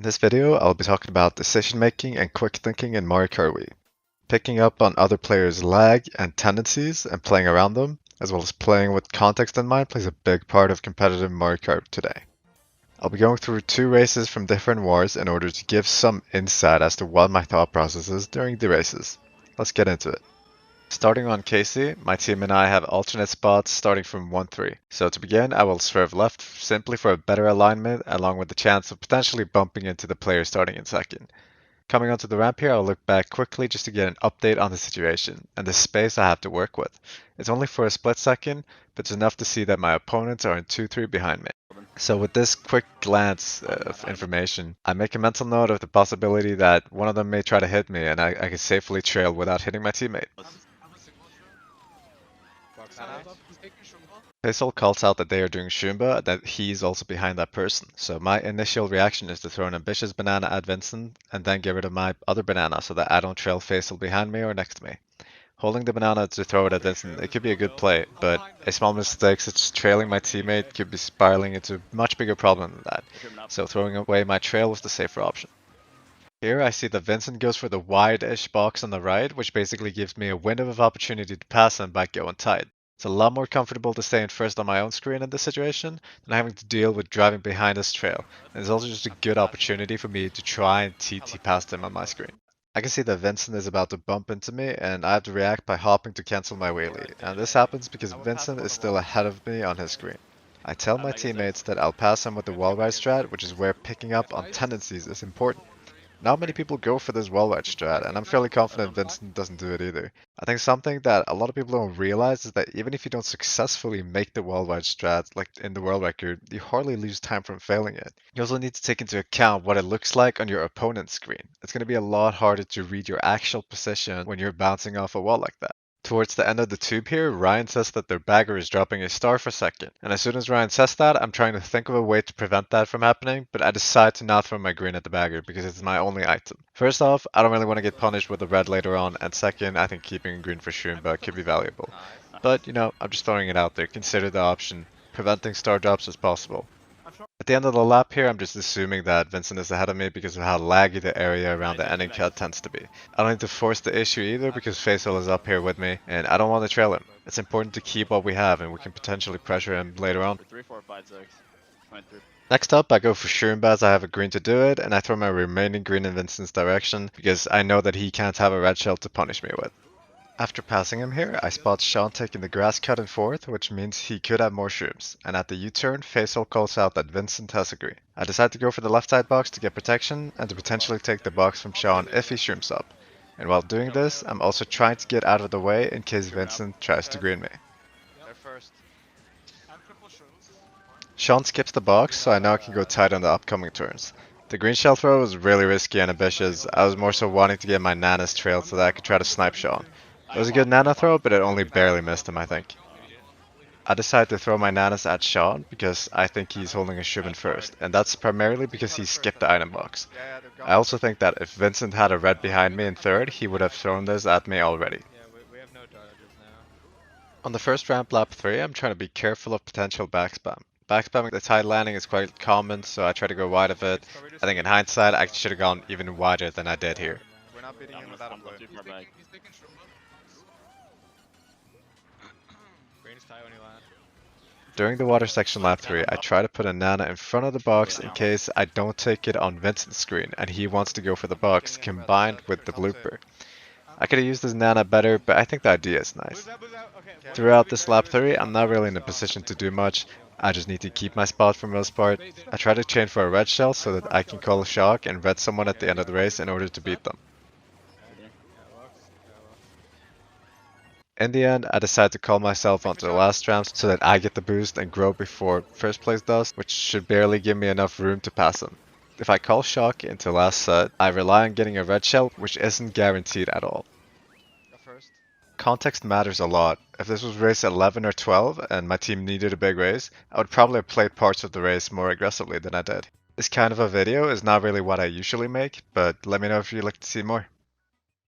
In this video, I'll be talking about decision making and quick thinking in Mario Kart Wii. Picking up on other players' lag and tendencies and playing around them, as well as playing with context in mind, plays a big part of competitive Mario Kart today. I'll be going through 2 races from different wars in order to give some insight as to what my thought process is during the races. Let's get into it. Starting on Casey, my team and I have alternate spots starting from 1-3. So to begin, I will swerve left simply for a better alignment along with the chance of potentially bumping into the player starting in second. Coming onto the ramp here, I'll look back quickly just to get an update on the situation and the space I have to work with. It's only for a split second, but it's enough to see that my opponents are in 2-3 behind me. So with this quick glance of information, I make a mental note of the possibility that one of them may try to hit me and I can safely trail without hitting my teammate. Faisal calls out that they are doing Shumba and that he's also behind that person. So my initial reaction is to throw an ambitious banana at Vincent and then get rid of my other banana so that I don't trail Faisal behind me or next to me. Holding the banana to throw it at Vincent, it could be a good play, but a small mistake such as trailing my teammate could be spiraling into a much bigger problem than that. So throwing away my trail was the safer option. Here I see that Vincent goes for the wide-ish box on the right, which basically gives me a window of opportunity to pass him by going tight. It's a lot more comfortable to stay in first on my own screen in this situation than having to deal with driving behind his trail, and it's also just a good opportunity for me to try and TT past him on my screen. I can see that Vincent is about to bump into me and I have to react by hopping to cancel my wheelie, and this happens because Vincent is still ahead of me on his screen. I tell my teammates that I'll pass him with the wall ride strat, which is where picking up on tendencies is important. Not many people go for this wall ride strat, and I'm fairly confident Vincent doesn't do it either. I think something that a lot of people don't realize is that even if you don't successfully make the wall ride strat, like in the world record, you hardly lose time from failing it. You also need to take into account what it looks like on your opponent's screen. It's going to be a lot harder to read your actual position when you're bouncing off a wall like that. Towards the end of the tube here, Ryan says that their bagger is dropping a star for second. And as soon as Ryan says that, I'm trying to think of a way to prevent that from happening, but I decide to not throw my green at the bagger because it's my only item. First off, I don't really want to get punished with a red later on, and second, I think keeping a green for Shumba could be valuable. But, you know, I'm just throwing it out there. Consider the option. Preventing star drops is possible. At the end of the lap here, I'm just assuming that Vincent is ahead of me because of how laggy the area around the ending cut tends to be. I don't need to force the issue either because Faisal is up here with me and I don't want to trail him. It's important to keep what we have and we can potentially pressure him later on. Next up, I go for Shumba as I have a green to do it, and I throw my remaining green in Vincent's direction because I know that he can't have a red shell to punish me with. After passing him here, I spot Sean taking the grass cut in fourth, which means he could have more shrooms, and at the U-turn, Faisal calls out that Vincent has a green. I decide to go for the left side box to get protection, and to potentially take the box from Sean if he shrooms up. And while doing this, I'm also trying to get out of the way in case Vincent tries to green me. Sean skips the box, so I now can go tight on the upcoming turns. The green shell throw was really risky and ambitious. I was more so wanting to get my Nana's trail so that I could try to snipe Sean. It was a good Nana throw, but it only barely missed him, I think. I decided to throw my Nanas at Sean because I think he's holding a Shubin first, and that's primarily because he skipped the item box. I also think that if Vincent had a red behind me in third, he would have thrown this at me already. On the first ramp, lap 3, I'm trying to be careful of potential backspam. Backspamming the tight landing is quite common, so I try to go wide of it. I think in hindsight, I should have gone even wider than I did here. During the water section lap 3, I try to put a Nana in front of the box in case I don't take it on Vincent's screen and he wants to go for the box combined with the blooper. I could have used this Nana better, but I think the idea is nice. Throughout this lap 3, I'm not really in a position to do much. I just need to keep my spot for the most part. I try to chain for a red shell so that I can call a shock and red someone at the end of the race in order to beat them. In the end, I decide to call myself onto the last ramps so that I get the boost and grow before first place does, which should barely give me enough room to pass him. If I call shock into last set, I rely on getting a red shell, which isn't guaranteed at all. Context matters a lot. If this was race 11 or 12 and my team needed a big race, I would probably have played parts of the race more aggressively than I did. This kind of a video is not really what I usually make, but let me know if you'd like to see more.